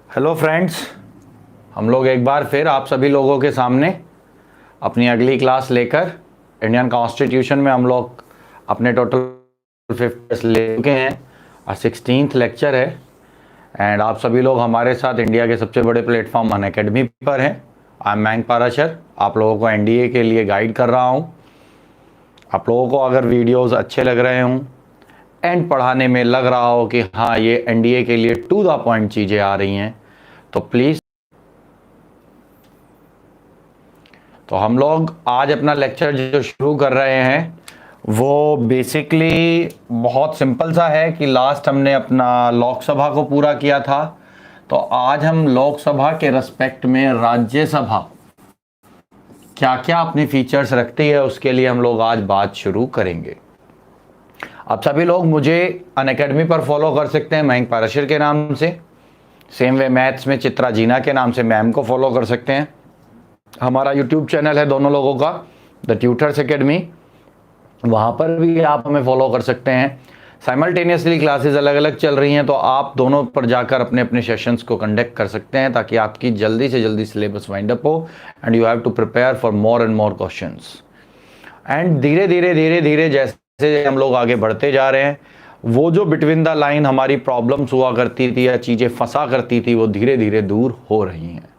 Hello friends, हम लोग एक बार फिर आप सभी लोगों के सामने अपनी अगली क्लास लेकर इंडियन कॉन्स्टिट्यूशन में हम लोग अपने टोटल 50 ले चुके हैं और 16th लेक्चर है। एंड आप सभी लोग हमारे साथ इंडिया के सबसे बड़े प्लेटफॉर्म अनअकैडमी पर हैं। आई एम मयंक पाराशर, आप लोगों को एनडीए के लिए गाइड कर रहा हूँ। आप लोगों को अगर वीडियोज़ अच्छे लग रहे हों एंड पढ़ाने में लग रहा हो कि हाँ ये एनडीए के लिए टू द पॉइंट चीज़ें आ रही हैं तो प्लीज़। तो हम लोग आज अपना लेक्चर जो शुरू कर रहे हैं वो बेसिकली बहुत सिंपल सा है कि लास्ट हमने अपना लोकसभा को पूरा किया था, तो आज हम लोकसभा के रिस्पेक्ट में राज्यसभा क्या क्या अपनी फीचर्स रखती है उसके लिए हम लोग आज बात शुरू करेंगे। आप सभी लोग मुझे अनअकैडमी पर फॉलो कर सकते हैं मयंक पाराशर के नाम से। सेम वे मैथ्स में चित्रा जीना के नाम से मैम को फॉलो कर सकते हैं। हमारा यूट्यूब चैनल है दोनों लोगों का, द ट्यूटर्स अकेडमी, वहाँ पर भी आप हमें फॉलो कर सकते हैं। साइमल्टेनियसली क्लासेस अलग अलग चल रही हैं, तो आप दोनों पर जाकर अपने अपने सेशंस को कंडक्ट कर सकते हैं ताकि आपकी जल्दी से जल्दी सिलेबस वाइंड अप हो and you have to prepare for more and more questions. And धीरे धीरे जैसे हम लोग आगे बढ़ते जा रहे हैं, वो जो बिटवीन द लाइन हमारी प्रॉब्लम्स हुआ करती थी या चीज़ें फंसा करती थी वो धीरे धीरे दूर हो रही हैं।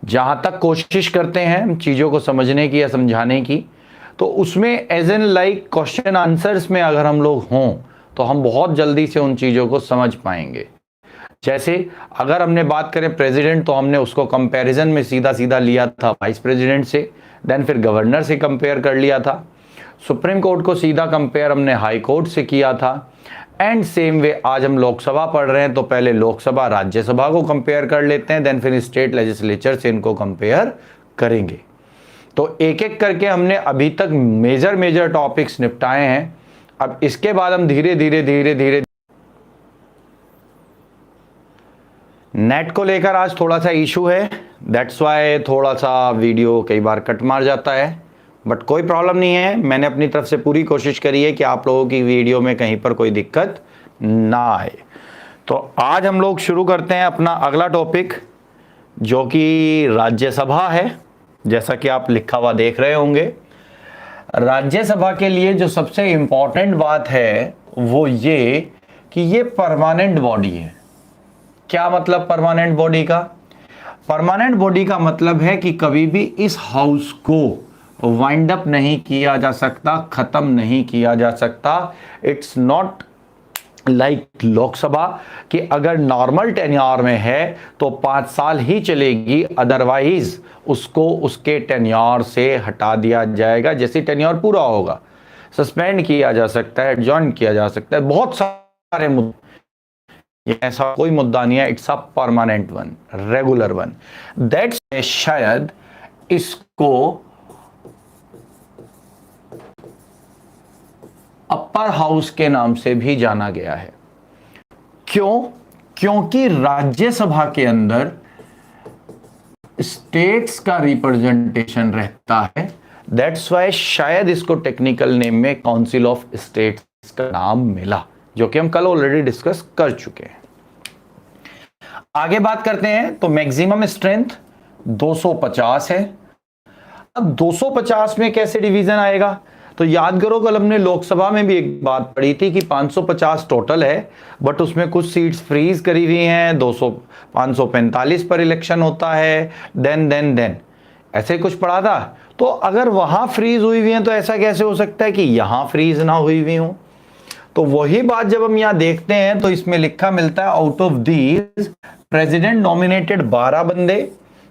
जहाँ तक कोशिश करते हैं चीज़ों को समझने की या समझाने की, तो उसमें as an like question answers में अगर हम लोग हों तो हम बहुत जल्दी से उन चीज़ों को समझ पाएंगे। जैसे अगर हमने बात करें प्रेसिडेंट, तो हमने उसको कंपैरिजन में सीधा सीधा लिया था वाइस प्रेसिडेंट से, देन फिर गवर्नर से कंपेयर कर लिया था। सुप्रीम कोर्ट को सीधा कंपेयर हमने हाई कोर्ट से किया था। एंड सेम वे आज हम लोकसभा पढ़ रहे हैं तो पहले लोकसभा राज्यसभा को कंपेयर कर लेते हैं, देन फिर स्टेट लेजिस्लेचर से इनको कंपेयर करेंगे। तो एक एक करके हमने अभी तक मेजर टॉपिक्स निपटाए हैं। अब इसके बाद हम धीरे धीरे नेट को लेकर आज थोड़ा सा इशू है, दैट्स वाई थोड़ा सा वीडियो कई बार कट मार जाता है, बट कोई प्रॉब्लम नहीं है। मैंने अपनी तरफ से पूरी कोशिश करी है कि आप लोगों की वीडियो में कहीं पर कोई दिक्कत ना आए। तो आज हम लोग शुरू करते हैं अपना अगला टॉपिक जो कि राज्यसभा है। जैसा कि आप लिखा हुआ देख रहे होंगे, राज्यसभा के लिए जो सबसे इम्पॉर्टेंट बात है वो ये कि ये परमानेंट बॉडी है। क्या मतलब परमानेंट बॉडी का? परमानेंट बॉडी का मतलब है कि कभी भी इस हाउस को वाइंड अप नहीं किया जा सकता, खत्म नहीं किया जा सकता। इट्स नॉट लाइक लोकसभा कि अगर नॉर्मल टेन्योर में है तो 5 साल ही चलेगी, अदरवाइज उसको उसके टेन्योर से हटा दिया जाएगा। जैसे टेन्योर पूरा होगा सस्पेंड किया जा सकता है, एडजॉर्न किया जा सकता है, बहुत सारे मुद्दे। ऐसा कोई मुद्दा नहीं है, it's a permanent one, regular one. That's शायद इसको अपर हाउस के नाम से भी जाना गया है। क्यों? क्योंकि राज्यसभा के अंदर स्टेट्स का रिप्रेजेंटेशन रहता है। दैट्स वाई शायद इसको टेक्निकल नेम में काउंसिल ऑफ स्टेट्स का नाम मिला, जो कि हम कल ऑलरेडी डिस्कस कर चुके हैं। आगे बात करते हैं तो मैक्सिमम स्ट्रेंथ 250 है। अब 250 में कैसे डिवीजन आएगा? तो याद करो कल हमने लोकसभा में भी एक बात पढ़ी थी कि 550 टोटल है, बट उसमें कुछ सीट्स फ्रीज करी हुई हैं। 545 पर इलेक्शन होता है, देन ऐसे कुछ पढ़ा था। तो अगर वहां फ्रीज हुई हुई हैं तो ऐसा कैसे हो सकता है कि यहां फ्रीज ना हुई हुई हो? तो वही बात जब हम यहां देखते हैं तो इसमें लिखा मिलता है out of these president nominated 12 बंदे।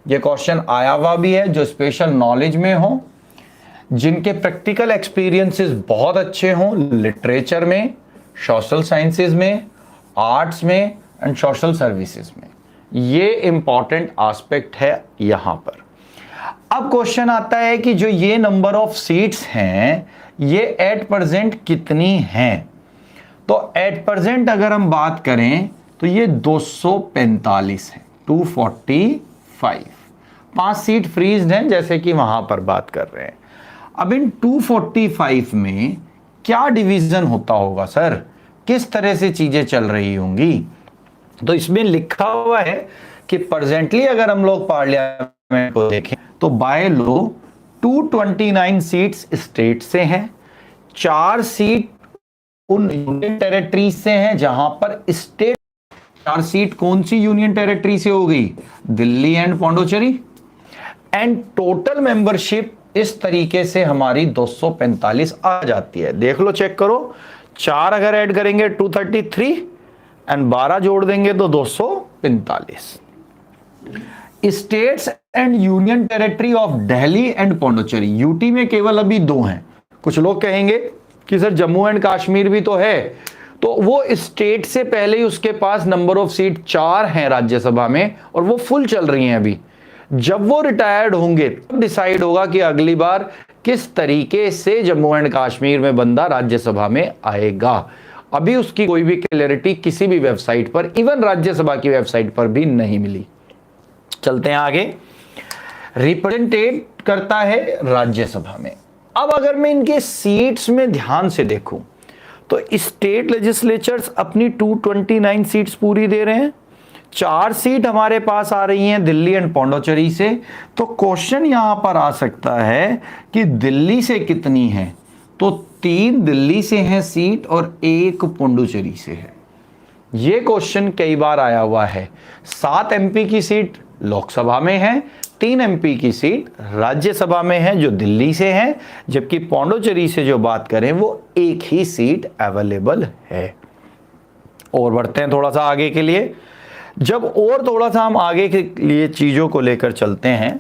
ये क्वेश्चन आया हुआ भी है जो स्पेशल नॉलेज में हो, जिनके प्रैक्टिकल एक्सपीरियंसेस बहुत अच्छे हों लिटरेचर में, सोशल साइंसेज में, आर्ट्स में एंड सोशल सर्विसेज में। ये इंपॉर्टेंट एस्पेक्ट है यहां पर। अब क्वेश्चन आता है कि जो ये नंबर ऑफ सीट्स हैं ये एट प्रेजेंट कितनी हैं? तो एट प्रेजेंट अगर हम बात करें तो ये 245 है, 245। 5 सीट फ्रीज हैं जैसे कि वहां पर बात कर रहे हैं। अब इन 245 में क्या डिवीजन होता होगा सर? किस तरह से चीजें चल रही होंगी? तो इसमें लिखा हुआ है कि प्रेजेंटली अगर हम लोग पार्लियामेंट को देखें तो बाय लॉ 229 सीट्स स्टेट से हैं, 4 सीट उन यूनियन टेरिटरी से हैं जहां पर स्टेट, 4 सीट कौन सी यूनियन टेरिटरी से होगी? Delhi and Pondicherry. And total membership इस तरीके से हमारी 245 आ जाती है। देख लो, चेक करो, 4 अगर ऐड करेंगे 233 एंड 12 जोड़ देंगे तो 245। States and union territory of Delhi and Pondicherry, UT में केवल अभी 2 हैं। कुछ लोग कहेंगे कि सर जम्मू एंड कश्मीर भी तो है, तो वो स्टेट से पहले ही उसके पास नंबर ऑफ सीट 4 हैं राज्यसभा में और वो फुल चल रही हैं अभी। जब वो रिटायर्ड होंगे तब डिसाइड होगा कि अगली बार किस तरीके से जम्मू एंड कश्मीर में बंदा राज्यसभा में आएगा। अभी उसकी कोई भी क्लैरिटी किसी भी वेबसाइट पर, इवन राज्यसभा की वेबसाइट पर भी नहीं मिली। चलते हैं आगे। रिप्रेजेंटेट करता है राज्यसभा में। अब अगर मैं इनके सीट्स में ध्यान से देखूं तो स्टेट लेजिस्लेचर्स अपनी 229 सीट्स पूरी दे रहे हैं, 4 सीट हमारे पास आ रही हैं दिल्ली एंड पौंडुचेरी से। तो क्वेश्चन यहां पर आ सकता है कि दिल्ली से कितनी है, तो 3 दिल्ली से हैं सीट और 1 पौंडुचेरी से है। ये क्वेश्चन कई बार आया हुआ है। 7 एमपी की सीट लोकसभा में है, 3 एमपी की सीट राज्यसभा में है जो दिल्ली से है, जबकि पौंडुचेरी से जो बात करें वो 1 ही सीट अवेलेबल है। और बढ़ते हैं थोड़ा सा आगे के लिए। जब और थोड़ा सा हम आगे के लिए चीजों को लेकर चलते हैं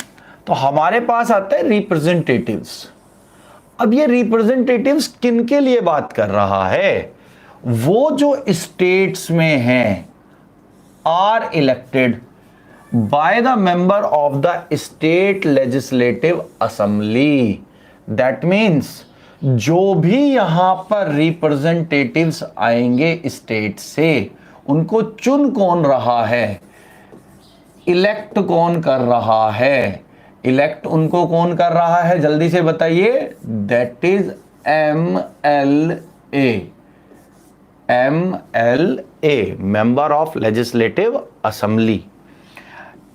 तो हमारे पास आता है रिप्रेजेंटेटिव्स। अब ये रिप्रेजेंटेटिव्स किन के लिए बात कर रहा है? वो जो स्टेट्स में हैं are elected by the member of the state legislative assembly. That means जो भी यहां पर रिप्रेजेंटेटिव्स आएंगे स्टेट से, उनको चुन कौन रहा है? इलेक्ट कौन कर रहा है? इलेक्ट उनको कौन कर रहा है, जल्दी से बताइए? That is MLA। MLA, member of legislative assembly.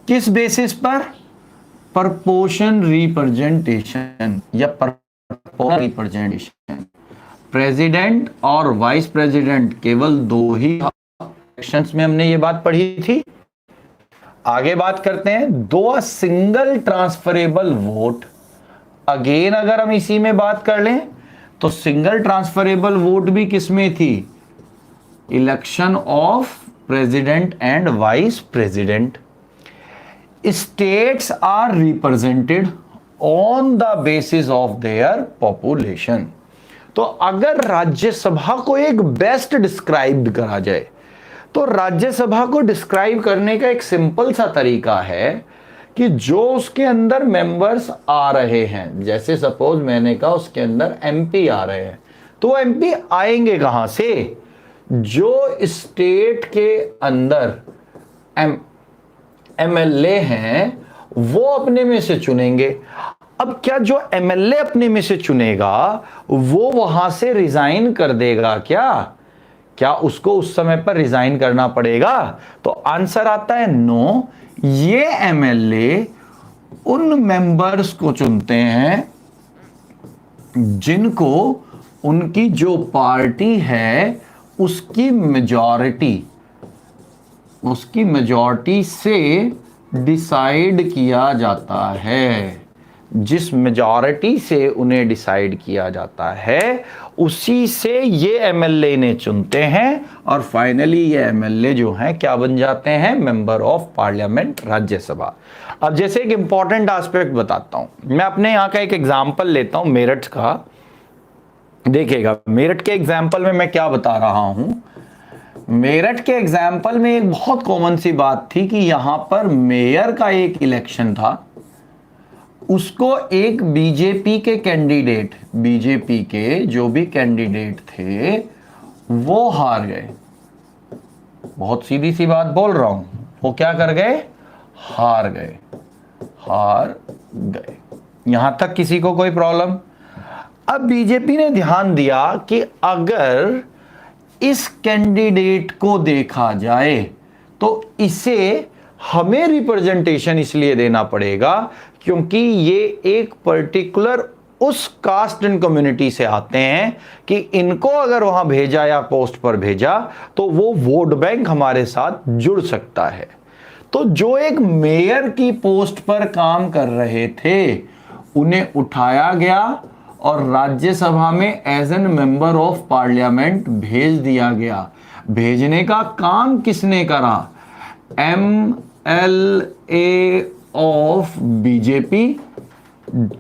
किस बेसिस पर? प्रपोर्शन रिप्रेजेंटेशन या प्रपोर्शनल रिप्रेजेंटेशन। प्रेसिडेंट और वाइस प्रेसिडेंट केवल 2 ही इलेक्शंस में हमने ये बात पढ़ी थी। आगे बात करते हैं 2 सिंगल ट्रांसफरेबल वोट। अगेन अगर हम इसी में बात कर लें तो सिंगल ट्रांसफरेबल वोट भी किसमें थी? Election of president and vice president. States are represented on the basis of their population. तो अगर राज्यसभा को एक बेस्ट डिस्क्राइब करा जाए तो राज्यसभा को डिस्क्राइब करने का एक सिंपल सा तरीका है कि जो उसके अंदर मेंबर्स आ रहे हैं, जैसे सपोज मैंने कहा उसके अंदर एमपी आ रहे हैं, तो एमपी आएंगे कहां से? जो स्टेट के अंदर एमएलए हैं वो अपने में से चुनेंगे। अब क्या जो एमएलए अपने में से चुनेगा वो वहां से रिजाइन कर देगा क्या उसको उस समय पर रिजाइन करना पड़ेगा? तो आंसर आता है नो। ये एमएलए उन मेंबर्स को चुनते हैं जिनको उनकी जो पार्टी है उसकी मेजॉरिटी से डिसाइड किया जाता है। जिस मेजॉरिटी से उन्हें डिसाइड किया जाता है उसी से ये एमएलए ने चुनते हैं और फाइनली ये एमएलए जो हैं क्या बन जाते हैं? Member of parliament, Rajya Sabha. अब जैसे एक इंपॉर्टेंट एस्पेक्ट बताता हूं, मैं अपने यहाँ का एक एग्जांपल लेता हूं मेरठ का। देखिएगा मेरठ के एग्जाम्पल में मैं क्या बता रहा हूं। मेरठ के एग्जाम्पल में एक बहुत कॉमन सी बात थी कि यहां पर मेयर का एक इलेक्शन था, उसको एक बीजेपी के जो भी कैंडिडेट थे वो हार गए। बहुत सीधी सी बात बोल रहा हूं, वो क्या कर गए? हार गए। यहां तक किसी को कोई प्रॉब्लम? अब बीजेपी ने ध्यान दिया कि अगर इस कैंडिडेट को देखा जाए तो तो इसे हमें रिप्रेजेंटेशन इसलिए देना पड़ेगा क्योंकि ये एक पर्टिकुलर उस कास्ट एंड कम्युनिटी से आते हैं कि इनको अगर वहां भेजा या पोस्ट पर भेजा तो वो वोट बैंक हमारे साथ जुड़ सकता है। तो जो एक मेयर की पोस्ट पर काम कर रहे थे उन्हें उठाया गया और राज्यसभा में as an member of parliament भेज दिया गया। भेजने का काम किसने करा? MLA of BJP.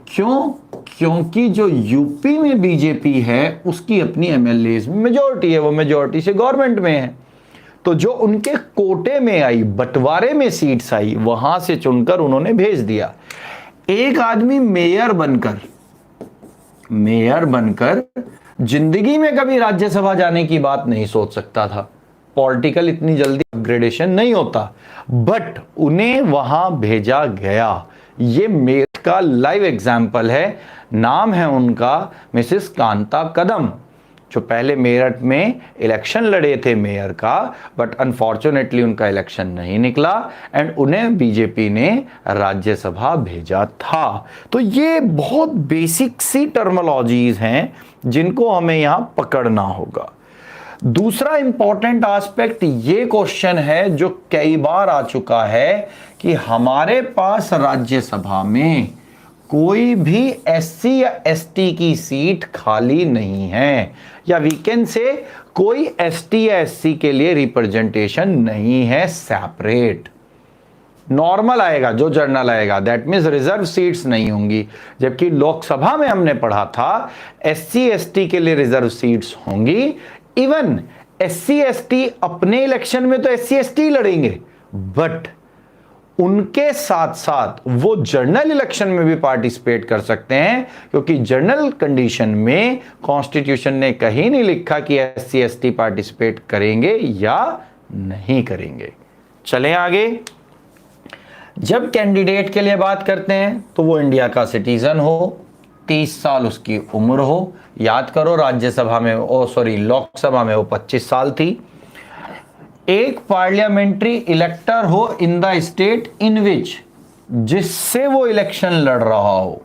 क्यों? क्योंकि जो यूपी में बीजेपी है उसकी अपनी MLAs में मेजोरिटी है, वो मेजोरिटी से गवर्नमेंट में है। तो जो उनके कोटे में आई, बंटवारे में सीट्स आई, वहां से चुनकर उन्होंने भेज दिया। एक आदमी मेयर बनकर जिंदगी में कभी राज्यसभा जाने की बात नहीं सोच सकता था। पॉलिटिकल इतनी जल्दी अपग्रेडेशन नहीं होता, बट उन्हें वहां भेजा गया। ये मेरठ का लाइव एग्जाम्पल है। नाम है उनका मिसेस कांता कदम, जो पहले मेरठ में इलेक्शन लड़े थे मेयर का, बट अनफॉर्चुनेटली उनका इलेक्शन नहीं निकला एंड उन्हें बीजेपी ने राज्यसभा भेजा था। तो ये बहुत बेसिक सी टर्मिनोलॉजीज हैं जिनको हमें यहां पकड़ना होगा। दूसरा इंपॉर्टेंट एस्पेक्ट ये क्वेश्चन है जो कई बार आ चुका है कि हमारे पास राज्यसभा में कोई भी SC या ST की सीट खाली नहीं है, या वी कैन से कोई ST या SC के लिए रिप्रेजेंटेशन नहीं है सेपरेट। नॉर्मल आएगा जो जनरल आएगा, दैट मीन्स रिजर्व सीट्स नहीं होंगी। जबकि लोकसभा में हमने पढ़ा था SC ST के लिए रिजर्व सीट्स होंगी। इवन SC ST अपने इलेक्शन में तो SC ST लड़ेंगे, बट उनके साथ साथ वो जनरल इलेक्शन में भी पार्टिसिपेट कर सकते हैं, क्योंकि जनरल कंडीशन में कॉन्स्टिट्यूशन ने कहीं नहीं लिखा कि SC ST पार्टिसिपेट करेंगे या नहीं करेंगे। चलें आगे। जब कैंडिडेट के लिए बात करते हैं तो वो इंडिया का सिटीजन हो, 30 साल उसकी उम्र हो। याद करो राज्यसभा में लोकसभा में वो 25 साल थी। एक पार्लियामेंट्री इलेक्टर हो इन द स्टेट इन विच, जिससे वो इलेक्शन लड़ रहा हो,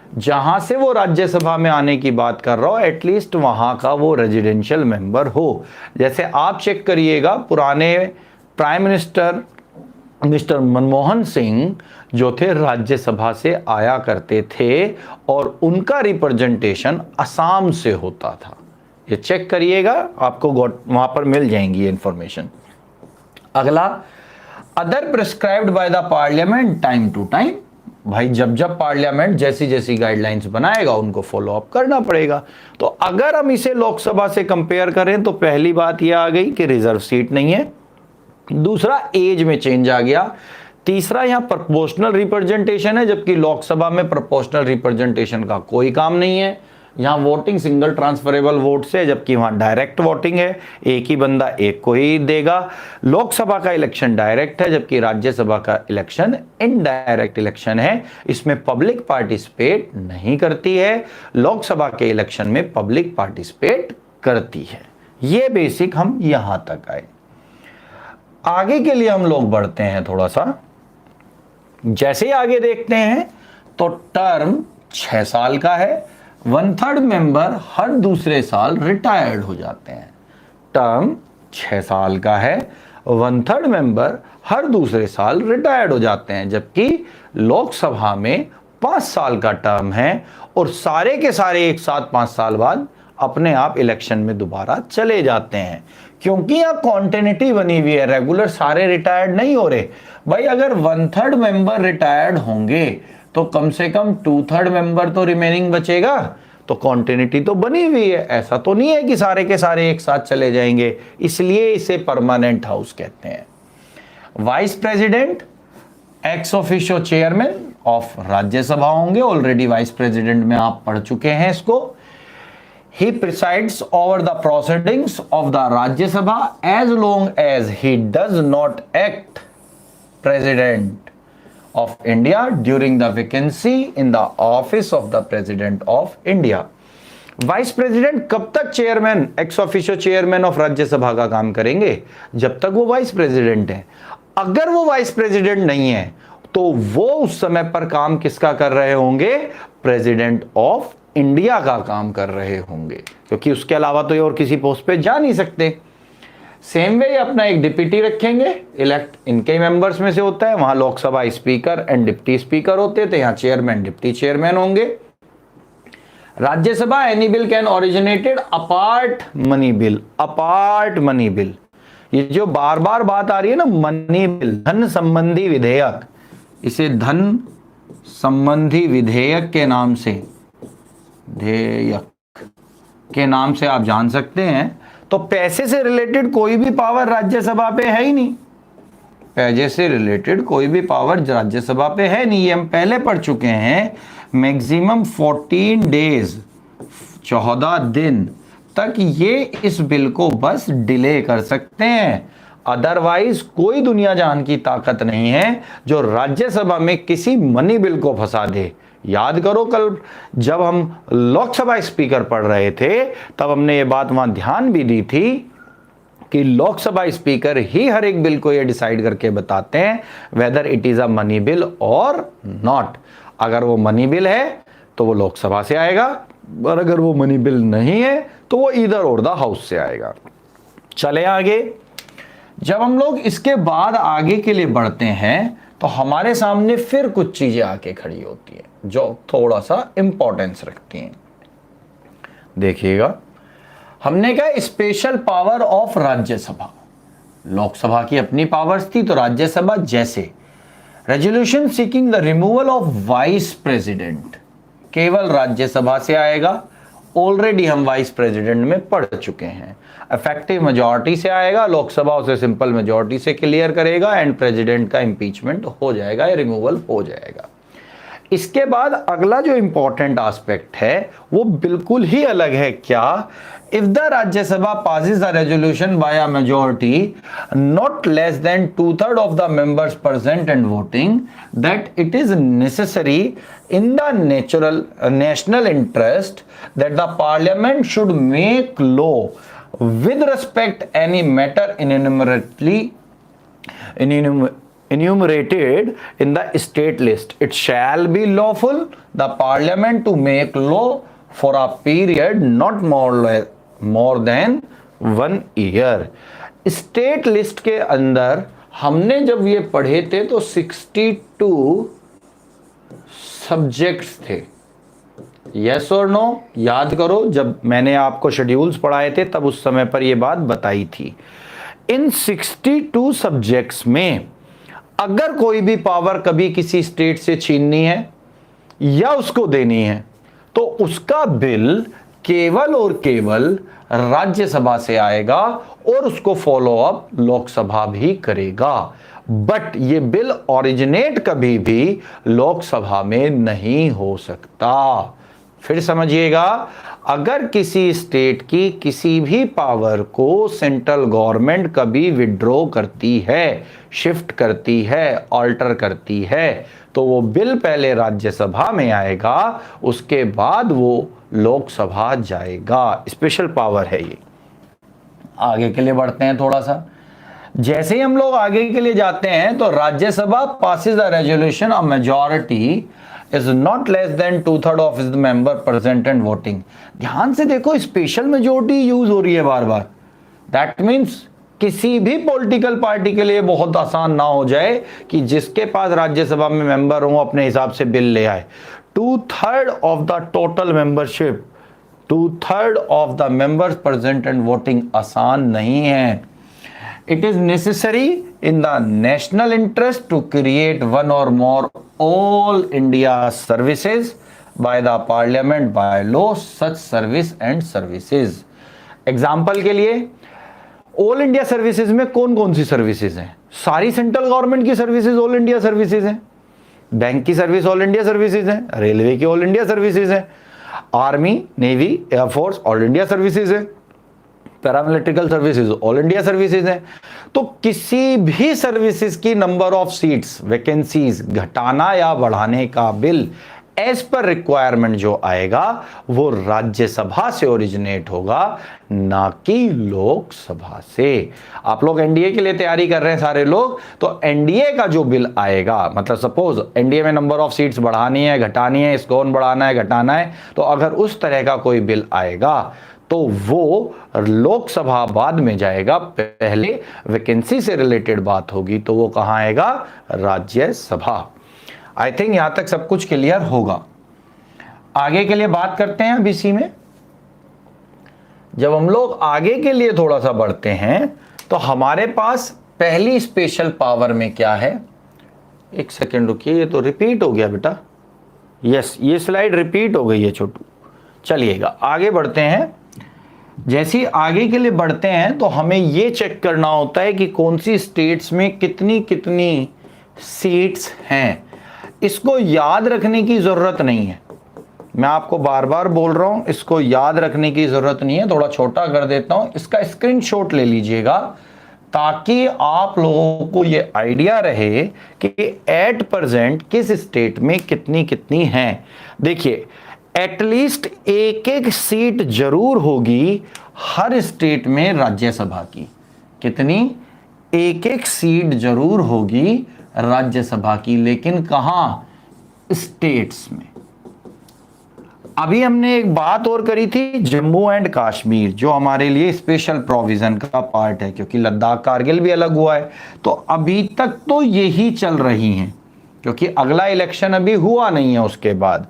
जहां से वो राज्यसभा में आने की बात कर रहा हो, एटलीस्ट वहां का वो रेजिडेंशियल मेंबर हो। जैसे आप चेक करिएगा, पुराने prime minister mister Manmohan Singh जो थे राज्यसभा से आया करते थे और उनका रिप्रेजेंटेशन असम से होता था। ये चेक करिएगा, आपको वहां पर मिल जाएंगी इंफॉर्मेशन। अगला, other prescribed by the parliament time to time. भाई जब जब पार्लियामेंट जैसी जैसी गाइडलाइंस बनाएगा उनको फॉलो अप करना पड़ेगा। तो अगर हम इसे लोकसभा से कंपेयर करें तो पहली बात यह आ गई कि रिजर्व सीट नहीं है। दूसरा, एज में चेंज आ गया। तीसरा, यहां प्रोपोर्शनल रिप्रेजेंटेशन है, जबकि लोकसभा में प्रोपोर्शनल रिप्रेजेंटेशन का कोई काम नहीं है। यहां वोटिंग सिंगल ट्रांसफरेबल वोट से, जबकि वहां डायरेक्ट वोटिंग है, एक ही बंदा एक को ही देगा। लोकसभा का इलेक्शन डायरेक्ट है, जबकि राज्यसभा का इलेक्शन इनडायरेक्ट इलेक्शन है। इसमें पब्लिक पार्टिसिपेट नहीं करती है, लोकसभा के इलेक्शन में पब्लिक पार्टिसिपेट करती है। ये बेसिक हम यहां तक आए। आगे के लिए हम लोग बढ़ते हैं थोड़ा सा। जैसे ही आगे देखते हैं तो टर्म 6 साल का है। 1/3 मेंबर हर दूसरे साल रिटायर्ड हो जाते हैं। टर्म 6 साल का है, 1/3 मेंबर हर दूसरे साल रिटायर्ड हो जाते हैं, जबकि लोकसभा में 5 साल का टर्म है और सारे के सारे एक साथ 5 साल बाद अपने आप इलेक्शन में दोबारा चले जाते हैं। क्योंकि यहां कॉन्टिन्यूटी बनी हुई है, रेगुलर सारे रिटायर्ड नहीं हो रहे। भाई अगर 1/3 मेंबर रिटायर्ड होंगे तो कम से कम 2/3 मेंबर तो रिमेनिंग बचेगा, तो कॉन्टिन्यूटी तो बनी हुई है। ऐसा तो नहीं है कि सारे के सारे एक साथ चले जाएंगे, इसलिए इसे परमानेंट हाउस कहते हैं। Vice president ex officio chairman of Rajya Sabha होंगे। ऑलरेडी वाइस प्रेसिडेंट में आप पढ़ चुके हैं इसको। He presides over the proceedings of the Rajya Sabha as long as he does not act President of India during the vacancy in the office of the President of India. Vice president कब तक chairman, x officio chairman of Rajya Sabha का काम करेंगे? जब तक वो vice president है। अगर वो वाइस प्रेसिडेंट नहीं है तो वो उस समय पर काम किसका कर रहे होंगे? प्रेसिडेंट ऑफ इंडिया का काम कर रहे होंगे, क्योंकि उसके अलावा तो ये और किसी पोस्ट पे जा नहीं सकते। सेम वे अपना एक डिप्टी रखेंगे, इलेक्ट इनके मेंबर्स में से होता है। वहां Lok Sabha speaker and deputy speaker होते थे, यहां चेयरमैन डिप्टी चेयरमैन होंगे। Rajya Sabha any bill can originated apart money bill, apart money bill. ये जो बार बार बात आ रही है ना, मनी बिल, धन संबंधी विधेयक, इसे धन संबंधी विधेयक के नाम से, विधेयक के नाम से आप जान सकते हैं। तो पैसे से रिलेटेड कोई भी पावर राज्यसभा पे है ही नहीं, पैसे से रिलेटेड कोई भी पावर राज्यसभा पे है नहीं, ये हम पहले पढ़ चुके हैं। मैक्सिमम 14 डेज, 14 दिन तक ये इस बिल को बस डिले कर सकते हैं। अदरवाइज कोई दुनिया जहान की ताकत नहीं है जो राज्यसभा में किसी मनी बिल को फंसा दे। याद करो, कल जब हम लोकसभा स्पीकर पढ़ रहे थे तब हमने ये बात वहां ध्यान भी दी थी कि लोकसभा स्पीकर ही हर एक बिल को ये डिसाइड करके बताते हैं whether it is a money bill और नॉट। अगर वो मनी बिल है तो वो लोकसभा से आएगा, और अगर वो मनी बिल नहीं है तो वो इधर और द हाउस से आएगा। चले आगे। जब हम लोग इसके बाद आगे के लिए बढ़ते हैं तो हमारे सामने फिर कुछ चीजें आके खड़ी होती हैं जो थोड़ा सा इंपॉर्टेंस रखती हैं। देखिएगा, हमने कहा special power of Rajya Sabha. Lok Sabha की अपनी पावर्स थी, तो राज्यसभा जैसे resolution seeking the removal of vice president केवल राज्यसभा से आएगा। ऑलरेडी हम वाइस प्रेसिडेंट में पढ़ चुके हैं। इफेक्टिव मेजॉरिटी से आएगा, लोकसभा उसे सिंपल मेजॉरिटी से क्लियर करेगा एंड प्रेसिडेंट का इंपीचमेंट हो जाएगा या रिमूवल हो जाएगा। इसके बाद अगला जो इंपॉर्टेंट एस्पेक्ट है वो बिल्कुल ही अलग है। क्या? If the Rajya Sabha passes a resolution by a majority not less than 2/3 of the members present and voting, that it is necessary in the national interest that the parliament should make law with respect any matter enumerated in the state list. It shall be lawful the parliament to make law for a period not more than 1 year. State list के अंदर हमने जब ये पढ़े थे तो 62 subjects थे। Yes और नो? याद करो, जब मैंने आपको शेड्यूल्स पढ़ाए थे तब उस समय पर ये बात बताई थी। इन 62 सब्जेक्ट्स में अगर कोई भी पावर कभी किसी स्टेट से छीननी है या उसको देनी है तो उसका बिल केवल और केवल राज्यसभा से आएगा और उसको फॉलो अप लोकसभा भी करेगा। बट ये बिल ओरिजिनेट कभी भी लोकसभा में नहीं हो सकता। फिर समझिएगा, अगर किसी स्टेट की किसी भी पावर को सेंट्रल गवर्नमेंट कभी विड्रॉ करती है, शिफ्ट करती है, ऑल्टर करती है, तो वो बिल पहले राज्यसभा में आएगा, उसके बाद वो लोकसभा जाएगा। स्पेशल पावर है ये। आगे के लिए बढ़ते हैं थोड़ा सा। जैसे ही हम लोग आगे के लिए जाते हैं तो Rajya Sabha passes a resolution a majority is not less than 2/3 of the member present and voting। ध्यान से देखो, स्पेशल मेजोरिटी यूज हो रही है बार बार। दैट मीन्स किसी भी पॉलिटिकल पार्टी के लिए बहुत आसान ना हो जाए कि जिसके पास राज्यसभा में मेंबर हो अपने हिसाब से बिल ले आए। 2/3 of the total membership, 2/3 of the members present and voting आसान नहीं है। It is necessary in the national interest to create one or more all India services by the parliament by law such service and services। Example के लिए all India services में कौन कौन सी services हैं? सारी सेंट्रल गवर्नमेंट की services all India services हैं। Bank की सर्विस ऑल इंडिया सर्विसेज है, रेलवे की ऑल इंडिया सर्विसेज है, army, navy, air force all India services है, पैरामिलिट्रिकल सर्विसेज ऑल इंडिया सर्विसेज है। तो किसी भी सर्विसेज की नंबर ऑफ सीट्स, वैकेंसीज घटाना या बढ़ाने का बिल एज पर रिक्वायरमेंट जो आएगा वो राज्यसभा से ओरिजिनेट होगा, ना कि लोकसभा से। आप लोग एनडीए के लिए तैयारी कर रहे हैं सारे लोग, तो एनडीए का जो बिल आएगा, मतलब सपोज एनडीए में नंबर ऑफ सीट्स बढ़ानी है घटानी है, स्कोर बढ़ाना है घटाना है, तो अगर उस तरह का कोई बिल आएगा तो वो लोकसभा बाद में जाएगा, पहले वैकेंसी से रिलेटेड बात होगी तो वो कहां आएगा, राज्यसभा। आई थिंक यहां तक सब कुछ क्लियर होगा। आगे के लिए बात करते हैं अब इसी में। जब हम लोग आगे के लिए थोड़ा सा बढ़ते हैं तो हमारे पास पहली स्पेशल पावर में क्या है, एक सेकेंड रुकिए, ये तो रिपीट हो गया बेटा, यस ये स्लाइड रिपीट हो गई है छोटू। चलिएगा आगे बढ़ते हैं। जैसे ही आगे के लिए बढ़ते हैं तो हमें ये चेक करना होता है कि कौन सी स्टेट्स में कितनी कितनी सीट्स हैं। इसको याद रखने की जरूरत नहीं है, मैं आपको बार बार बोल रहा हूं, इसको याद रखने की जरूरत नहीं है। थोड़ा छोटा कर देता हूं, इसका स्क्रीनशॉट ले लीजिएगा ताकि आप लोगों को ये आइडिया रहे कि एट प्रेजेंट किस स्टेट में कितनी कितनी हैं। देखिए एटलीस्ट एक एक सीट जरूर होगी हर स्टेट में राज्यसभा की। कितनी, एक एक सीट जरूर होगी राज्यसभा की, लेकिन कहां, स्टेट्स में। अभी हमने एक बात और करी थी, जम्मू एंड कश्मीर, जो हमारे लिए स्पेशल प्रोविजन का पार्ट है, क्योंकि लद्दाख कारगिल भी अलग हुआ है। तो अभी तक तो यही चल रही हैं, क्योंकि अगला इलेक्शन अभी हुआ नहीं है। उसके बाद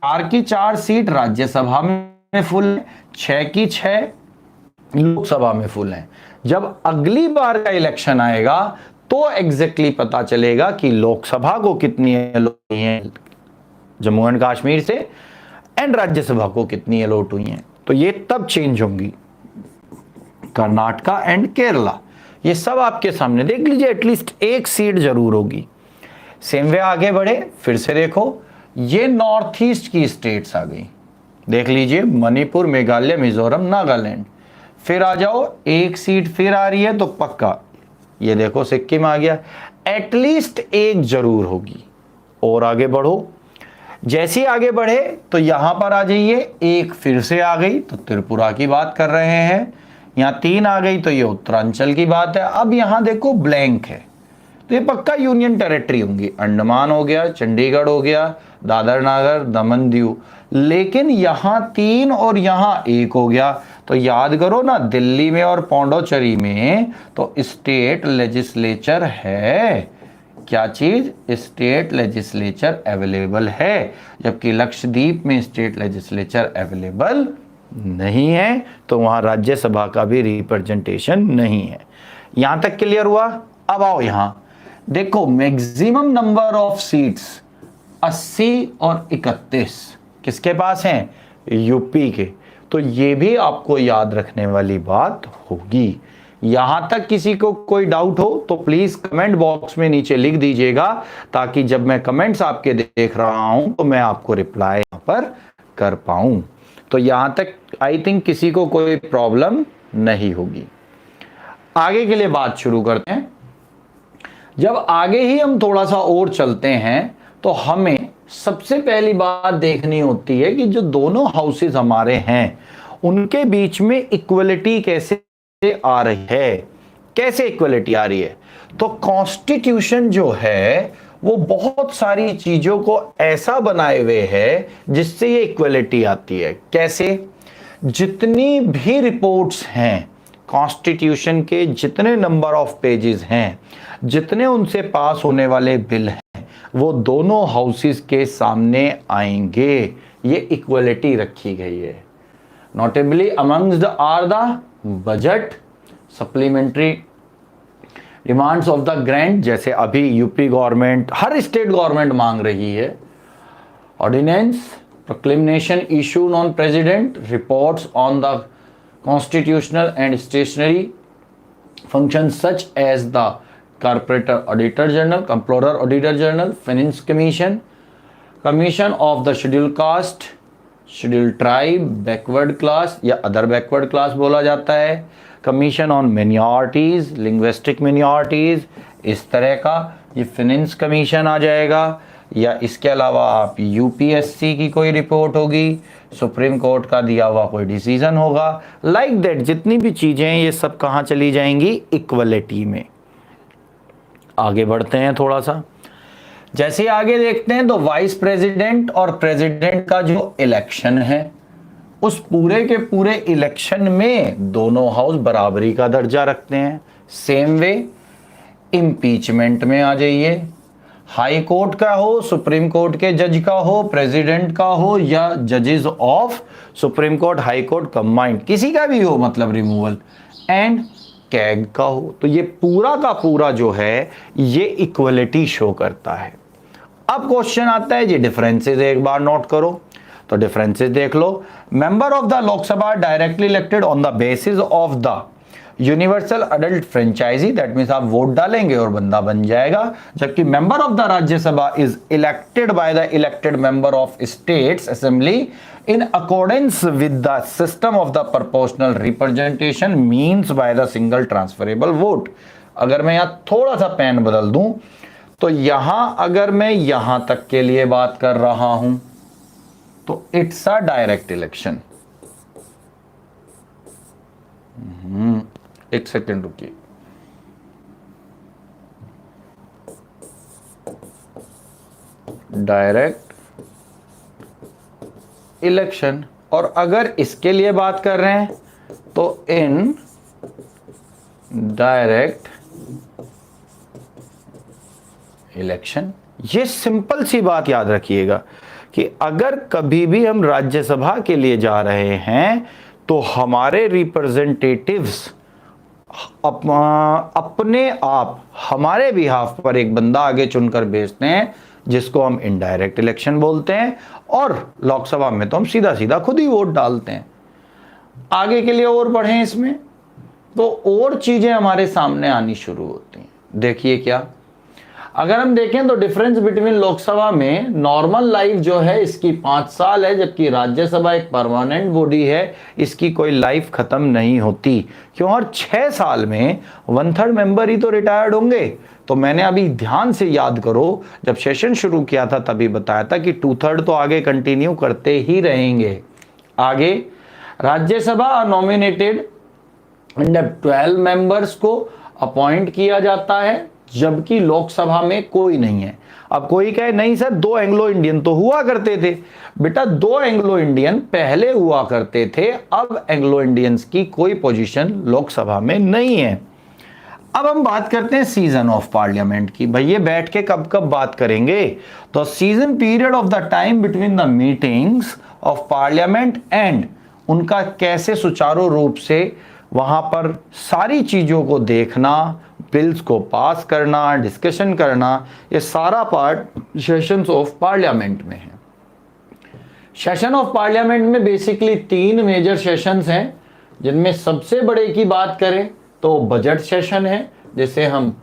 4 की 4 सीट राज्यसभा में फुल है, 6 की 6 लोकसभा में फुल है। जब अगली बार का इलेक्शन आएगा तो एग्जैक्टली पता चलेगा कि लोकसभा को कितनी है जम्मू एंड कश्मीर से, एंड राज्यसभा को कितनी अलॉट हुई हैं। तो ये तब चेंज होंगी। कर्नाटका एंड केरला, ये सब आपके सामने देख लीजिए, एटलीस्ट एक सीट जरूर होगी। सेम वे आगे बढ़े, फिर से देखो, ये नॉर्थ ईस्ट की स्टेट्स आ गई, देख लीजिए, मणिपुर, मेघालय, मिजोरम, नागालैंड। फिर आ जाओ, एक सीट फिर आ रही है तो पक्का, ये देखो सिक्किम आ गया, एटलीस्ट एक जरूर होगी। और आगे बढ़ो, जैसे ही आगे बढ़े तो यहां पर आ जाइए, एक फिर से आ गई तो त्रिपुरा की बात कर रहे हैं, यहां 3 आ गई तो ये उत्तरांचल की बात है। अब यहां देखो ब्लैंक है, तो ये पक्का यूनियन टेरिटरी होंगी, अंडमान हो गया, चंडीगढ़ हो गया, दादर नागर दमन दीव। लेकिन यहां 3 और यहां 1 हो गया, तो याद करो ना, दिल्ली में और पौंडोचेरी में तो स्टेट लेजिस्लेचर है। क्या चीज, स्टेट लेजिस्लेचर अवेलेबल है, जबकि लक्षद्वीप में स्टेट लेजिस्लेचर अवेलेबल नहीं है, तो वहां राज्यसभा का भी रिप्रेजेंटेशन नहीं है। यहां तक क्लियर हुआ। अब आओ यहां देखो, मैक्सिमम नंबर ऑफ सीट्स 80 और 31 किसके पास हैं, यूपी के। तो ये भी आपको याद रखने वाली बात होगी। यहां तक किसी को कोई डाउट हो तो प्लीज कमेंट बॉक्स में नीचे लिख दीजिएगा, ताकि जब मैं कमेंट्स आपके देख रहा हूं तो मैं आपको रिप्लाई यहां पर कर पाऊं। तो यहां तक आई थिंक किसी को कोई प्रॉब्लम नहीं होगी। आगे के लिए बात शुरू करते हैं। जब आगे ही हम थोड़ा सा और चलते हैं तो हमें सबसे पहली बात देखनी होती है कि जो दोनों हाउसेस हमारे हैं उनके बीच में इक्वलिटी कैसे आ रही है। कैसे इक्वलिटी आ रही है, तो कॉन्स्टिट्यूशन जो है वो बहुत सारी चीजों को ऐसा बनाए हुए है जिससे ये इक्वलिटी आती है। कैसे, जितनी भी रिपोर्ट्स हैं कॉन्स्टिट्यूशन के, जितने नंबर ऑफ पेजेस हैं, जितने उनसे पास होने वाले बिल हैं, वो दोनों हाउसेस के सामने आएंगे। ये इक्वलिटी रखी गई है। Notably amongst are the budget, supplementary demands of the grant, जैसे अभी यूपी गवर्नमेंट, हर स्टेट गवर्नमेंट मांग रही है। Ordinance, proclamation issued on president, reports on the constitutional and stationary functions such as the Corporator Auditor General, Comptroller Auditor General, Finance Commission, Commission of the Scheduled Caste, Scheduled Tribe, Backward Class या Other Backward Class बोला जाता है, Commission on Minorities, Linguistic Minorities, इस तरह का ये Finance Commission आ जाएगा। या इसके अलावा आप यूपीएससी की कोई रिपोर्ट होगी, सुप्रीम कोर्ट का दिया हुआ कोई डिसीजन होगा, लाइक दैट जितनी भी चीजें हैं ये सब कहाँ चली जाएंगी, इक्वलिटी में। आगे बढ़ते हैं थोड़ा सा, जैसे आगे देखते हैं तो वाइस प्रेसिडेंट और प्रेसिडेंट का जो इलेक्शन है, उस पूरे के पूरे इलेक्शन में दोनों हाउस बराबरी का दर्जा रखते हैं। सेम वे इम्पीचमेंट में आ जाइए, हाई कोर्ट का हो, सुप्रीम कोर्ट के जज का हो, प्रेसिडेंट का हो, या जजेस of supreme court high court combined, किसी का भी हो, मतलब रिमूवल, एंड कैग का हो, तो ये पूरा का पूरा जो है ये इक्वलिटी शो करता है। अब क्वेश्चन आता है जी डिफरेंसेस एक बार नोट करो, तो डिफरेंसेस देख लो। Member of the Lok Sabha directly elected on the basis of the universal adult franchise, that means आप वोट डालेंगे और बंदा बन जाएगा, जबकि member of the Rajya Sabha is elected by the elected member of states assembly in accordance with the system of the proportional representation means by the single transferable vote. अगर मैं यहां थोड़ा सा पेन बदल दूं तो यहां अगर मैं यहां तक के लिए बात कर रहा हूं तो इट्स अ डायरेक्ट इलेक्शन। एक सेकेंड रुकिए, डायरेक्ट इलेक्शन। और अगर इसके लिए बात कर रहे हैं तो इन डायरेक्ट इलेक्शन। ये सिंपल सी बात याद रखिएगा कि अगर कभी भी हम राज्यसभा के लिए जा रहे हैं तो हमारे रिप्रेजेंटेटिव्स अपने आप हमारे बिहाफ पर एक बंदा आगे चुनकर भेजते हैं, जिसको हम इनडायरेक्ट इलेक्शन बोलते हैं, और लोकसभा में तो हम सीधा सीधा खुद ही वोट डालते हैं। आगे के लिए और बढ़ें इसमें तो और चीजें हमारे सामने आनी शुरू होती हैं। देखिए क्या, अगर हम देखें तो डिफरेंस बिटवीन लोकसभा में नॉर्मल लाइफ जो है इसकी 5 साल है, जबकि राज्यसभा एक परमानेंट बॉडी है, इसकी कोई लाइफ खत्म नहीं होती। क्यों? और 6 साल में 1/3 मेंबर ही तो रिटायर्ड होंगे। तो मैंने अभी ध्यान से याद करो, जब सेशन शुरू किया था तभी बताया था कि 2/3 तो आगे कंटिन्यू करते ही रहेंगे। आगे राज्यसभा नॉमिनेटेड 12 मेंबर्स को अपॉइंट किया जाता है, जबकि लोकसभा में कोई नहीं है। अब कोई कहे नहीं सर 2 एंग्लो इंडियन तो हुआ करते थे। बेटा 2 एंग्लो इंडियन पहले हुआ करते थे, अब एंग्लो इंडियंस की कोई पोजीशन लोकसभा में नहीं है। अब हम बात करते हैं सीजन ऑफ पार्लियामेंट की। भैया बैठ के कब कब बात करेंगे, तो season period of the time between the meetings of parliament and उनका कैसे सुचारू रूप से वहां पर सारी चीजों को देखना, बिल्स को पास करना, डिस्कशन करना, ये सारा पार्ट सेशंस ऑफ पार्लियामेंट में है। सेशन ऑफ पार्लियामेंट में बेसिकली 3 मेजर सेशंस हैं, जिनमें सबसे बड़े की बात करें तो बजट सेशन है, जिसे हम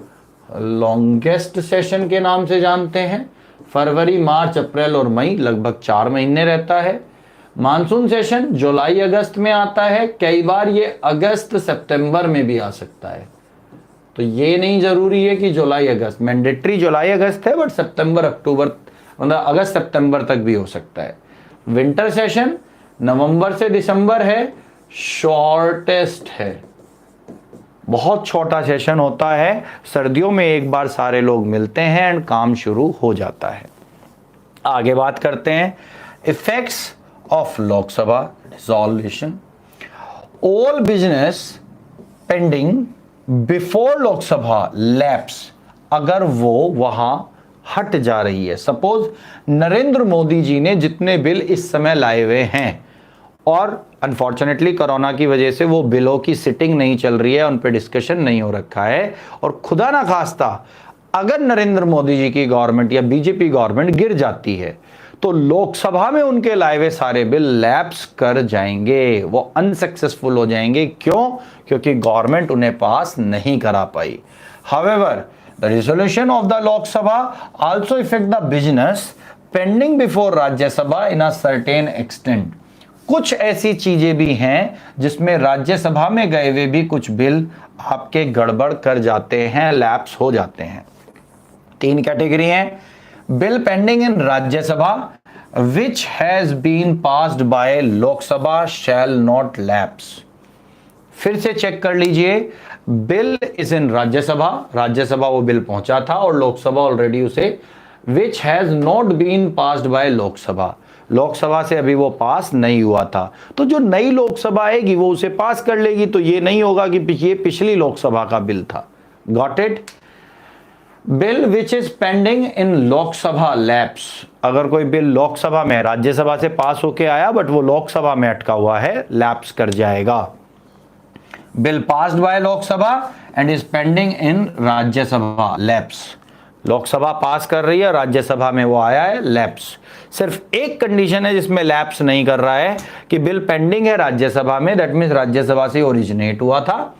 लॉन्गेस्ट सेशन के नाम से जानते हैं। फरवरी, मार्च, अप्रैल और मई लगभग 4 महीने रहता है। मानसून सेशन जुलाई अगस्त में आता है, कई बार ये अगस्त सितंबर में भी आ सकता है। तो ये नहीं जरूरी है कि जुलाई अगस्त, मैंडेटरी जुलाई अगस्त है, बट सितंबर अक्टूबर मतलब अगस्त सितंबर तक भी हो सकता है। विंटर सेशन नवंबर से दिसंबर है, शॉर्टेस्ट है, बहुत छोटा सेशन होता है। सर्दियों में एक बार सारे लोग मिलते हैं एंड काम शुरू हो जाता है। आगे बात करते हैं effects of Lok Sabha resolution. All business pending before Lok Sabha lapse, अगर वो वहां हट जा रही है। सपोज नरेंद्र मोदी जी ने जितने बिल इस समय लाए हुए हैं और अनफॉर्चुनेटली कोरोना की वजह से वो बिलों की सिटिंग नहीं चल रही है, उन पे डिस्कशन नहीं हो रखा है, और खुदा ना खास्ता अगर नरेंद्र मोदी जी की गवर्नमेंट या बीजेपी गवर्नमेंट गिर जाती है तो लोकसभा में उनके लाए हुए सारे बिल लैप्स कर जाएंगे, वो अनसक्सेसफुल हो जाएंगे। क्यों? क्योंकि गवर्नमेंट उन्हें पास नहीं करा पाई। However the resolution of the Lok Sabha also affect the business pending before Rajya Sabha in a certain extent. कुछ ऐसी चीजें भी हैं जिसमें राज्यसभा में गए हुए भी कुछ बिल आपके गड़बड़ कर जाते हैं, लैप्स हो जाते हैं। 3 कैटेगरी हैं, bill pending in Rajya Sabha which has been passed by Lok Sabha shall not lapse. फिर से चेक कर लीजिए, bill is in Rajya Sabha, Rajya Sabha वो बिल पहुंचा था और लोकसभा ऑलरेडी उसे, which has not been passed by Lok Sabha, Lok Sabha से अभी वो पास नहीं हुआ था। तो जो नई लोकसभा आएगी वो उसे पास कर लेगी, तो ये नहीं होगा कि ये पिछली लोकसभा का बिल था। Got it. Bill which is pending in Lok Sabha lapse, अगर कोई बिल लोकसभा में राज्यसभा से पास होके आया बट वो लोकसभा में अटका हुआ है, लैप्स कर जाएगा। Bill passed by Lok Sabha and is pending in Rajya Sabha, lapse. Lok Sabha pass कर रही है, राज्यसभा में वो आया है, लैप्स। सिर्फ एक कंडीशन है जिसमें लैप्स नहीं कर रहा है कि बिल पेंडिंग है राज्यसभा में, दैट मीन्स राज्यसभा से ओरिजिनेट हुआ था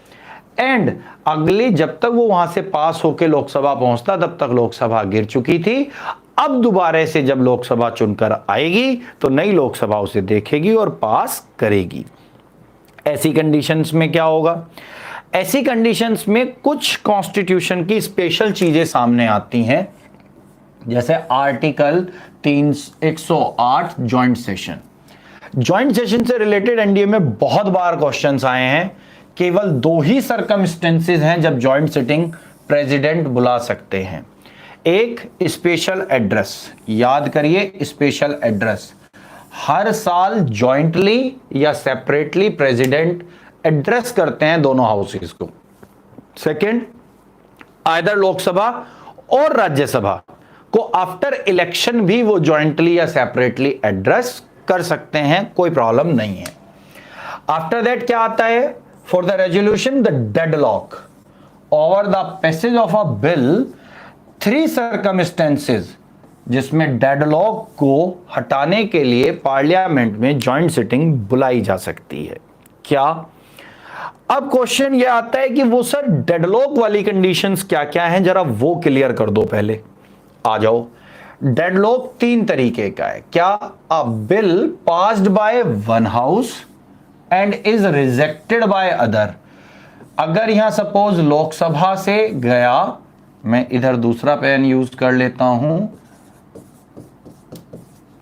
एंड अगली जब तक वो वहां से पास होकर लोकसभा पहुंचता तब तक लोकसभा गिर चुकी थी। अब दोबारा से जब लोकसभा चुनकर आएगी तो नई लोकसभा उसे देखेगी और पास करेगी। ऐसी कंडीशंस में क्या होगा, ऐसी कंडीशंस में कुछ कॉन्स्टिट्यूशन की स्पेशल चीजें सामने आती हैं, जैसे article 108 joint session. Joint session से रिलेटेड एनडीए में बहुत बार क्वेश्चंस आए हैं। केवल 2 ही सर्कमस्टेंसेस हैं जब जॉइंट सिटिंग प्रेसिडेंट बुला सकते हैं। एक स्पेशल एड्रेस, याद करिए स्पेशल एड्रेस, हर साल जॉइंटली या सेपरेटली प्रेसिडेंट एड्रेस करते हैं दोनों हाउसेस को। सेकंड, आइदर लोकसभा और राज्यसभा को आफ्टर इलेक्शन भी वो जॉइंटली या सेपरेटली एड्रेस कर सकते हैं, कोई प्रॉब्लम नहीं है। आफ्टर दैट क्या आता है, for the resolution the deadlock over the passage of a bill 3 circumstances, जिसमें डेडलॉक को हटाने के लिए पार्लियामेंट में जॉइंट सिटिंग बुलाई जा सकती है। क्या, अब क्वेश्चन ये आता है कि वो सर डेडलॉक वाली कंडीशंस क्या क्या हैं, जरा वो क्लियर कर दो पहले। आ जाओ। डेडलॉक 3 तरीके का है। क्या, अ bill passed by one house and is rejected by other. अगर यहां सपोज लोकसभा से गया, मैं इधर दूसरा पेन यूज कर लेता हूं,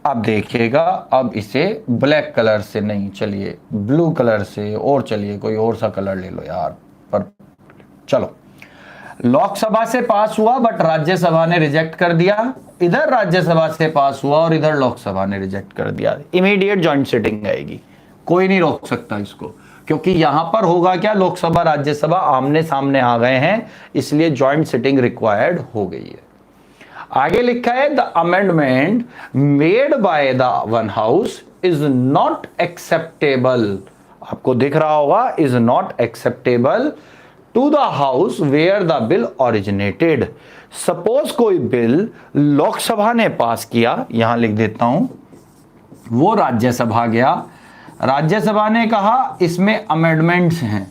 अब देखिएगा, अब इसे ब्लैक कलर से नहीं, चलिए ब्लू कलर से, और चलिए कोई और सा कलर ले लो यार, पर चलो। लोकसभा से पास हुआ बट राज्यसभा ने रिजेक्ट कर दिया, इधर राज्यसभा से पास हुआ और इधर लोकसभा ने रिजेक्ट कर दिया, इमीडिएट जॉइंट सिटिंग आएगी, कोई नहीं रोक सकता इसको, क्योंकि यहां पर होगा क्या, लोकसभा राज्यसभा आमने सामने आ गए हैं, इसलिए जॉइंट सिटिंग रिक्वायर्ड हो गई है। आगे लिखा है the amendment made by the one house is not acceptable, आपको दिख रहा होगा, is not acceptable to the house where the bill originated. Suppose कोई बिल लोकसभा ने पास किया, यहां लिख देता हूं, वो राज्यसभा गया, राज्यसभा ने कहा इसमें अमेंडमेंट्स हैं,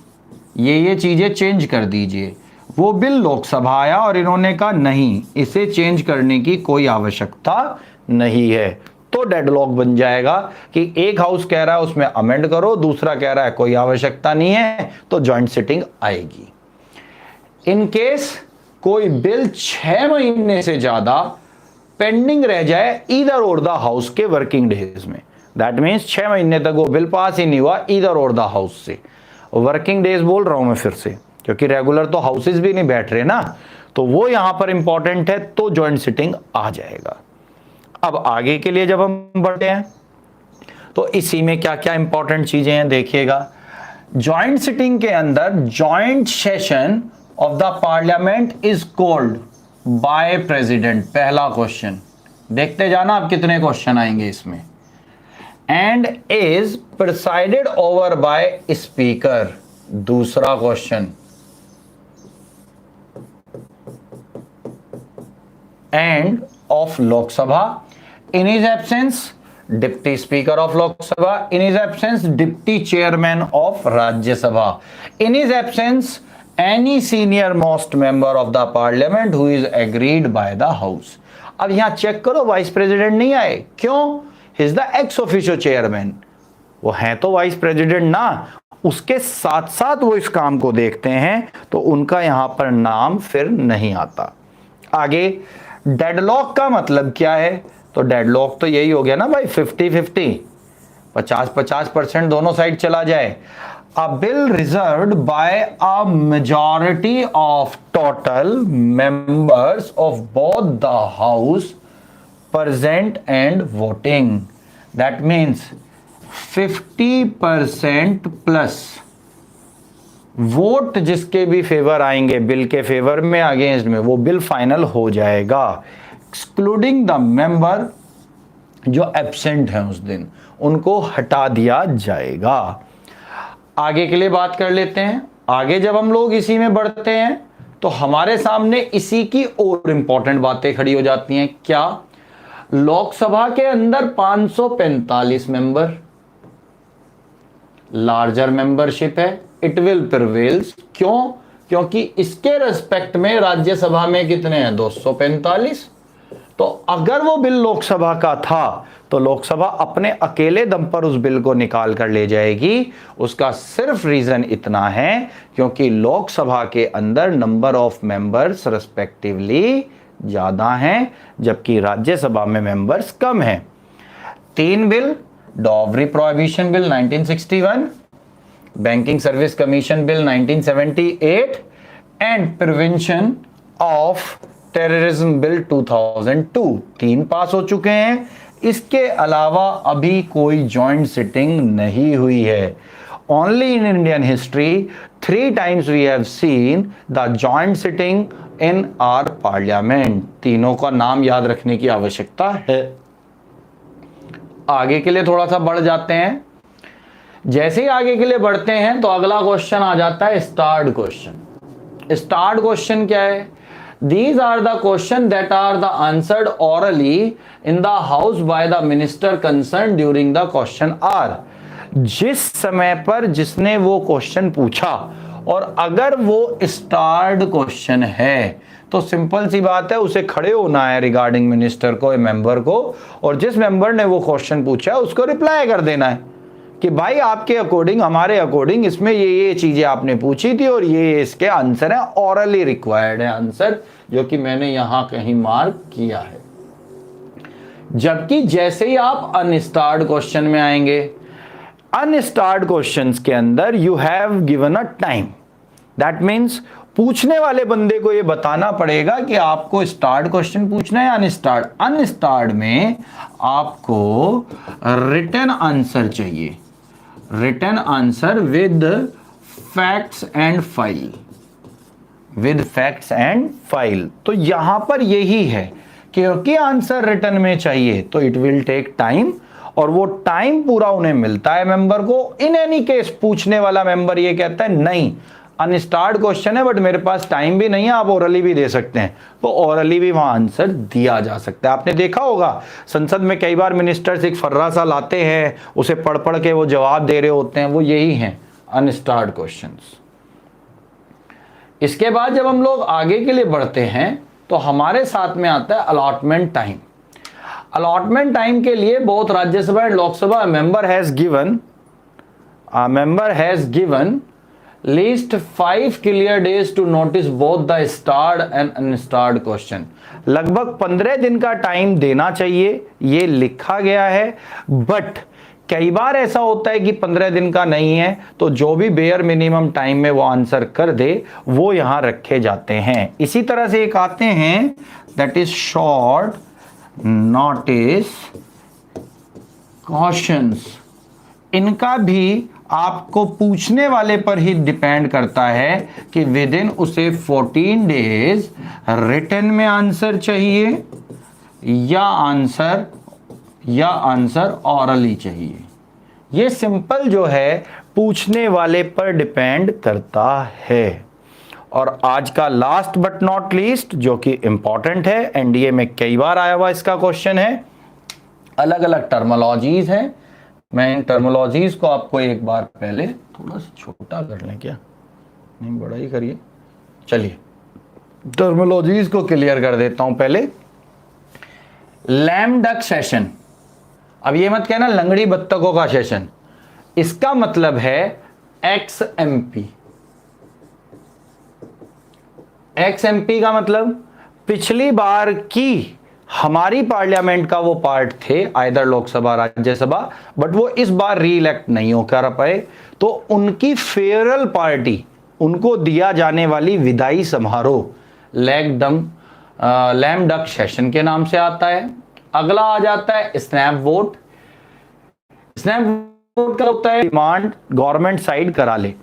ये चीजें चेंज कर दीजिए। वो बिल लोकसभा आया और इन्होंने कहा नहीं, इसे चेंज करने की कोई आवश्यकता नहीं है, तो डेडलॉक बन जाएगा कि एक हाउस कह रहा है उसमें अमेंड करो, दूसरा कह रहा है कोई आवश्यकता नहीं है, तो जॉइंट सिटिंग आएगी। इन केस कोई बिल 6 महीने से ज्यादा पेंडिंग रह जाए ईदर और द हाउस के वर्किंग डेज में, दैट मीन्स 6 महीने तक वो बिल पास ही नहीं हुआ ईदर और द हाउस से, वर्किंग डेज बोल रहा हूं मैं फिर से, क्योंकि रेगुलर तो हाउसेस भी नहीं बैठ रहे ना, तो वो यहां पर इंपॉर्टेंट है, तो जॉइंट सिटिंग आ जाएगा। अब आगे के लिए जब हम बढ़ते हैं तो इसी में क्या क्या इंपॉर्टेंट चीजें हैं देखिएगा। जॉइंट सिटिंग के अंदर joint session of the parliament is called by president, पहला क्वेश्चन, देखते जाना आप कितने क्वेश्चन आएंगे इसमें, and is presided over by speaker, दूसरा question, and of Lok Sabha, in his absence deputy speaker of Lok Sabha, in his absence deputy chairman of Rajya Sabha, in his absence any senior most member of the parliament who is agreed by the house. अब यहां check करो vice president नहीं आए, क्यों, he is the x officio chairman, वो हैं तो vice president ना, उसके साथ साथ वो इस काम को देखते हैं, तो उनका यहां पर नाम फिर नहीं आता। आगे डेडलॉक का मतलब क्या है? तो डेडलॉक तो यही हो गया ना भाई, 50-50, 50-50% दोनों साइड चला जाए। A bill reserved by a majority of total members of both the house present and voting. That means 50% plus vote जिसके भी फेवर आएंगे, बिल के फेवर में अगेंस्ट में, वो बिल फाइनल हो जाएगा, एक्सक्लूडिंग द मेंबर जो एब्सेंट हैं उस दिन, उनको हटा दिया जाएगा। आगे के लिए बात कर लेते हैं। आगे जब हम लोग इसी में बढ़ते हैं तो हमारे सामने इसी की और इंपॉर्टेंट बातें खड़ी हो जाती हैं। क्या? लोकसभा के अंदर 545 मेंबर, लार्जर मेंबरशिप है, इट विल प्रिवेल्स। क्यों? क्योंकि इसके रेस्पेक्ट में राज्यसभा में कितने हैं? 245। तो अगर वो बिल लोकसभा का था तो लोकसभा अपने अकेले दम पर उस बिल को निकाल कर ले जाएगी। उसका सिर्फ रीजन इतना है क्योंकि लोकसभा के अंदर नंबर ऑफ मेंबर्स रेस्पेक्टिवली ज्यादा हैं, जबकि राज्यसभा में मेंबर्स कम हैं। 3 bill: dowry prohibition bill 1961, banking service commission bill 1978 and prevention of terrorism bill 2002। 3 पास हो चुके हैं। इसके अलावा अभी कोई जॉइंट सिटिंग नहीं हुई है। Only in Indian history 3 times we have seen the joint sitting in our parliament. तीनों का नाम याद रखने की आवश्यकता है। आगे के लिए थोड़ा सा बढ़ जाते हैं। जैसे ही आगे के लिए बढ़ते हैं तो अगला क्वेश्चन आ जाता है स्टार्ड क्वेश्चन। स्टार्ड क्वेश्चन क्या है? These are the questions that are the answered orally in the house by the minister concerned during the question hour। जिस समय पर जिसने वो क्वेश्चन पूछा, और अगर वो स्टार्ड क्वेश्चन है तो सिंपल सी बात है, उसे खड़े होना है रिगार्डिंग मिनिस्टर को, मेंबर को, और जिस मेंबर ने वो क्वेश्चन पूछा है उसको रिप्लाई कर देना है कि भाई आपके अकॉर्डिंग, हमारे अकॉर्डिंग इसमें ये चीजें आपने पूछी थी और ये इसके आंसर है, ऑरली रिक्वायर्ड है आंसर, जो कि मैंने यहां कहीं मार्क किया है। जबकि जैसे ही आप अनस्टार्ड क्वेश्चन में आएंगे, अनस्टार्ड क्वेश्चंस के अंदर you have given a time. That means पूछने वाले बंदे को ये बताना पड़ेगा कि आपको स्टार्ड क्वेश्चन पूछना है अनस्टार्ड। अनस्टार्ड में आपको रिटन आंसर चाहिए, written answer with facts and file, with facts and file. तो यहां पर यही है, क्योंकि आंसर रिटन में चाहिए तो इट विल टेक टाइम, और वो टाइम पूरा उन्हें मिलता है मेंबर को। इन एनी केस पूछने वाला मेंबर ये कहता है नहीं अनस्टार्ड क्वेश्चन है बट मेरे पास टाइम भी नहीं है, आप ओरली भी दे सकते हैं, तो ओरली भी वहां आंसर दिया जा सकता है। आपने देखा होगा संसद में कई बार मिनिस्टर्स एक फर्रा सा लाते हैं, उसे पढ़ पढ़ के वो जवाब दे रहे होते हैं, वो यही हैं अनस्टार्ड क्वेश्चंस। इसके बाद जब हम लोग आगे के लिए बढ़ते हैं तो हमारे साथ में आता है अलॉटमेंट टाइम। अलॉटमेंट टाइम के लिए both Rajya Sabha and Lok Sabha member has given least 5 clear days to notice both the starred and unstarred question. लगभग 15 दिन का टाइम देना चाहिए, ये लिखा गया है, बट कई बार ऐसा होता है कि 15 दिन का नहीं है, तो जो भी बेयर मिनिमम टाइम में वो आंसर कर दे वो यहां रखे जाते हैं। इसी तरह से एक आते हैं that is short notice questions. इनका भी आपको पूछने वाले पर ही डिपेंड करता है कि विद इन उसे 14 डेज रिटन में आंसर चाहिए या आंसर ऑरली चाहिए। ये सिंपल जो है पूछने वाले पर डिपेंड करता है। और आज का लास्ट बट नॉट लीस्ट जो कि इंपॉर्टेंट है, एनडीए में कई बार आया हुआ इसका क्वेश्चन है, अलग अलग टर्मोलॉजीज हैं। मैं इन टर्मोलॉजीज को आपको एक बार पहले थोड़ा सा छोटा कर लें, क्या नहीं बड़ा ही करिए, चलिए टर्मोलॉजीज को क्लियर कर देता हूं पहले। लैम डक सेशन, अब ये मत कहना लंगड़ी बत्तखों का सेशन, इसका मतलब है एक्सएमपी। एक्सएमपी का मतलब पिछली बार की हमारी पार्लियामेंट का वो पार्ट थे, आइदर लोकसभा राज्यसभा, बट वो इस बार री इलेक्ट नहीं हो कर पाए, तो उनकी फेयरल पार्टी, उनको दिया जाने वाली विदाई समारोह लैम डक सेशन के नाम से आता है। अगला आ जाता है स्नैप वोट। स्नैप वोट का होता है डिमांड गवर्नमेंट साइड करा ले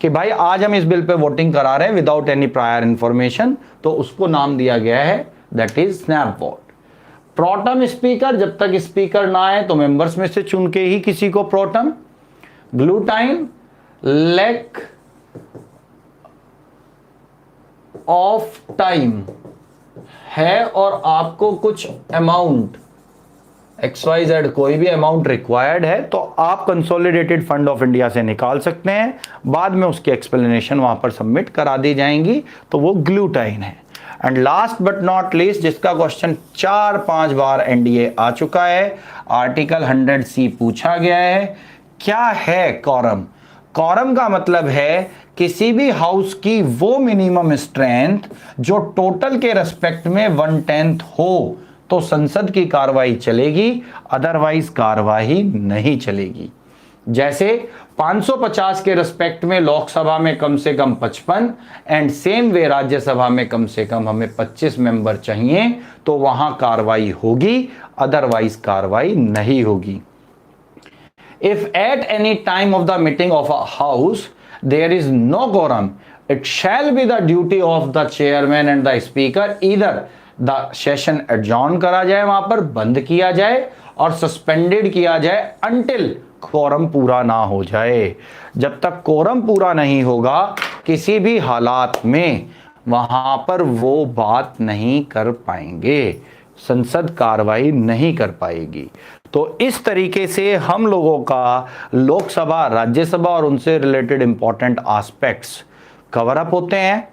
कि भाई आज हम इस बिल पे वोटिंग करा रहे हैं विदाउट एनी प्रायर इंफॉर्मेशन, तो उसको नाम दिया गया है that is snap vote. Pro tem speaker, जब तक स्पीकर ना आए तो मेंबर्स में से चुन के ही किसी को प्रोटम। ग्लूटाइन लैक ऑफ टाइम है और आपको कुछ अमाउंट XYZ कोई भी अमाउंट रिक्वायर्ड है तो आप कंसोलिडेटेड फंड ऑफ इंडिया से निकाल सकते हैं, बाद में उसकी एक्सप्लेनेशन वहां पर सबमिट करा दी जाएंगी, तो वो ग्लूटाइन है। And last but not least, जिसका क्वेश्चन 4-5 बार एनडीए आ चुका है, आर्टिकल 100C पूछा गया है, क्या है कॉरम? कॉरम का मतलब है किसी भी हाउस की वो मिनिमम स्ट्रेंथ जो टोटल के रेस्पेक्ट में 1/10 हो तो संसद की कार्रवाई चलेगी, अदरवाइज कार्रवाई नहीं चलेगी। जैसे 550 के रेस्पेक्ट में लोकसभा में कम से कम 55 एंड सेम वे राज्यसभा में कम से कम हमें 25 मेंबर चाहिए तो वहां कार्रवाई होगी, अदरवाइज कार्रवाई नहीं होगी। If at any time of the meeting of a house there is no quorum, it shall be the duty of the chairman and the speaker either the session adjourn करा जाए, वहां पर बंद किया जाए और सस्पेंडेड किया जाए until quorum पूरा ना हो जाए। जब तक quorum पूरा नहीं होगा किसी भी हालात में वहां पर वो बात नहीं कर पाएंगे, संसद कार्रवाई नहीं कर पाएगी। तो इस तरीके से हम लोगों का लोकसभा, राज्यसभा और उनसे related important aspects cover up होते हैं।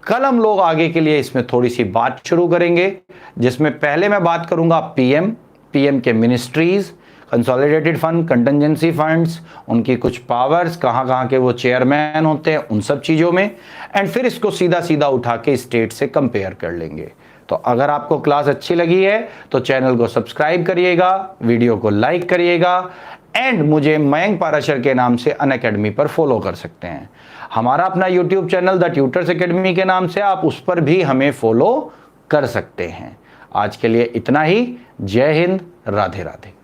कल हम लोग आगे के लिए इसमें थोड़ी सी बात शुरू करेंगे, जिसमें पहले मैं बात करूंगा पीएम के ministries, consolidated fund, contingency funds, उनकी कुछ पावर्स, कहाँ के वो चेयरमैन होते हैं, उन सब चीज़ों में, एंड फिर इसको सीधा सीधा उठा के स्टेट से कंपेयर कर लेंगे। तो अगर आपको क्लास अच्छी लगी है तो चैनल को सब्सक्राइब करिएगा, वीडियो को लाइक करिएगा एंड मुझे मयंक पाराशर के नाम से अनअकैडमी पर फॉलो कर सकते हैं। हमारा अपना YouTube channel the tutors academy के नाम से, आप उस पर भी हमें फॉलो कर सकते हैं। आज के लिए इतना ही। जय हिंद, राधे राधे।